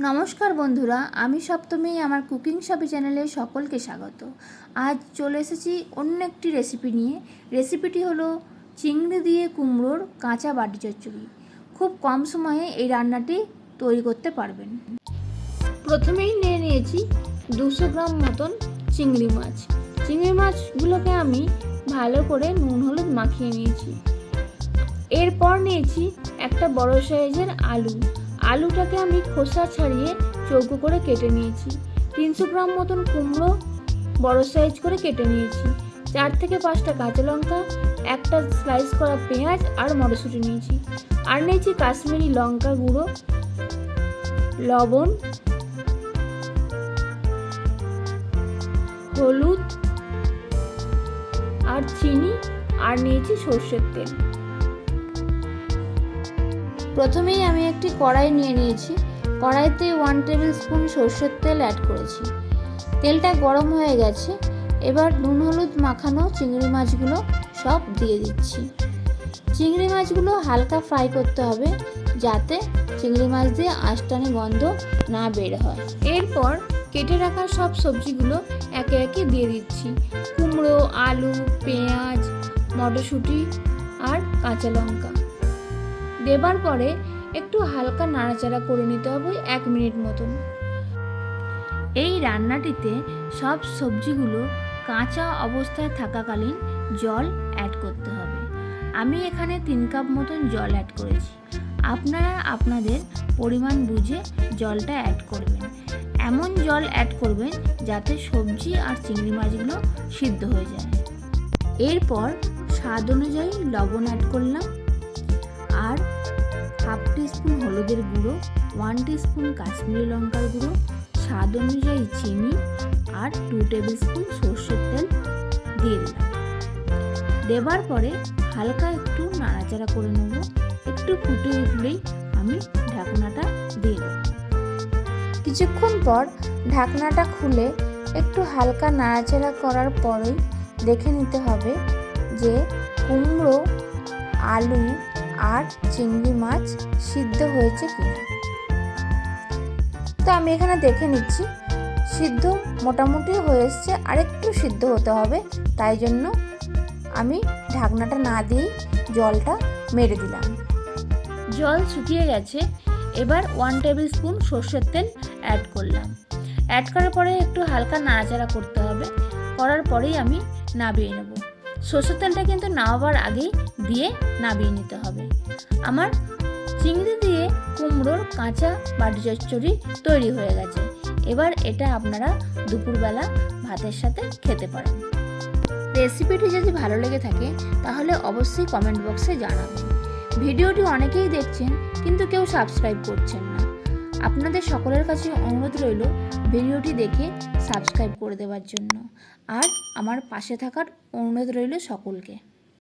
নমস্কার বন্ধুরা, আমি সপ্তমী আমার কুকিং শপি চ্যানেলে সকলকে স্বাগত। আজ চলে এসেছি অন্য একটি রেসিপি নিয়ে। রেসিপিটি হলো চিংড়ি দিয়ে কুমড়োর কাঁচা বাটি চচ্চড়ি। খুব কম সময়ে এই রান্নাটি তৈরি করতে পারবেন। প্রথমেই নিয়েছি 200 গ্রাম মতন চিংড়ি মাছ। চিংড়ি মাছগুলোকে আমি ভালো করে নুন হলুদ মাখিয়ে নিয়েছি। এরপর নিয়েছি একটা বড় সাইজের আলুটাকে আমি খোসা ছাড়িয়ে চৌকো করে কেটে নিয়েছি। 300 গ্রাম মতন কুমড়ো বড় সাইজ করে কেটে নিয়েছি। 4 থেকে 5টা কাঁচা লঙ্কা, একটা স্লাইস করা পেঁয়াজ আর মটরশুঁটি নিয়েছি। আর নিয়েছি কাশ্মীরি লঙ্কা গুঁড়ো, লবণ, হলুদ আর চিনি, আর নিয়েছি সর্ষের তেল। প্রথমেই আমি একটি কড়াই নিয়েছি। কড়াইতে 1 টেবিল স্পুন সর্ষের তেল অ্যাড করেছি। তেলটা গরম হয়ে গেছে। এবার নুন হলুদ মাখানো চিংড়ি মাছগুলো সব দিয়ে দিচ্ছি। চিংড়ি মাছগুলো হালকা ফ্রাই করতে হবে, যাতে চিংড়ি মাছ দিয়ে আঁশটানি গন্ধ না বের হয়। এরপর কেটে রাখা সব সবজিগুলো একে একে দিয়ে দিচ্ছি। কুমড়ো, আলু, পেঁয়াজ, মটরশুঁটি আর কাঁচা লঙ্কা দেবার পরে একটু হালকা নাড়াচাড়া করে নিতে হবে 1 মিনিট মতন। এই রান্নাটিতে সব সবজিগুলো কাঁচা অবস্থায় থাকাকালীন জল অ্যাড করতে হবে। আমি এখানে 3 কাপ মতন জল অ্যাড করেছি। আপনারা আপনাদের পরিমাণ বুঝে জলটা অ্যাড করবেন। এমন জল অ্যাড করবেন যাতে সবজি আর চিংড়ি মাছগুলো সিদ্ধ হয়ে যায়। এরপর স্বাদ অনুযায়ী লবণ অ্যাড করলাম, আর 1/2 টিস্পুন হলুদের গুঁড়ো, 1 টিস্পুন কাশ্মীরি লঙ্কার গুঁড়ো, স্বাদ অনুযায়ী চিনি আর 2 টেবিল স্পুন সর্ষের তেল দিয়ে দিলাম। দেবার পরে হালকা একটু নাড়াচাড়া করে নেব। একটু ফুটে উঠলেই আমি ঢাকনাটা দিয়ে দেব। কিছুক্ষণ পর ঢাকনাটা খুলে একটু হালকা নাড়াচাড়া করার পরেই দেখে নিতে হবে যে কুমড়ো, আলু আর চিংড়ি মাছ সিদ্ধ হয়েছে কিনা। তো আমি এখানে দেখে নিচ্ছি, সিদ্ধ মোটামুটি হয়ে এসছে, আর একটু সিদ্ধ হতে হবে। তাই জন্য আমি ঢাকনাটা না দিয়েই জলটা মেরে দিলাম। জল শুকিয়ে গেছে। এবার 1 টেবিল স্পুন সর্ষের তেল অ্যাড করলাম। অ্যাড করার পরে একটু হালকা নাড়াচাড়া করতে হবে। করার পরেই আমি নামিয়ে নেব। সর্ষের তেলটা কিন্তু নামাবার আগেই দিয়ে নামিয়ে নিতে হবে। আমার চিংড়ি দিয়ে কুমড়োর কাঁচা বাটি চচ্চড়ি তৈরি হয়ে গেছে। এবার এটা আপনারা দুপুরবেলা ভাতের সাথে খেতে পারেন। রেসিপিটি যদি ভালো লেগে থাকে তাহলে অবশ্যই কমেন্ট বক্সে জানাবেন। ভিডিওটি অনেকেই দেখছেন কিন্তু কেউ সাবস্ক্রাইব করছেন না। আপনাদের সকলের কাছে অনুরোধ রইল ভিডিওটি দেখে সাবস্ক্রাইব করে দেওয়ার জন্য, আর আমার পাশে থাকার অনুরোধ রইল সকলকে।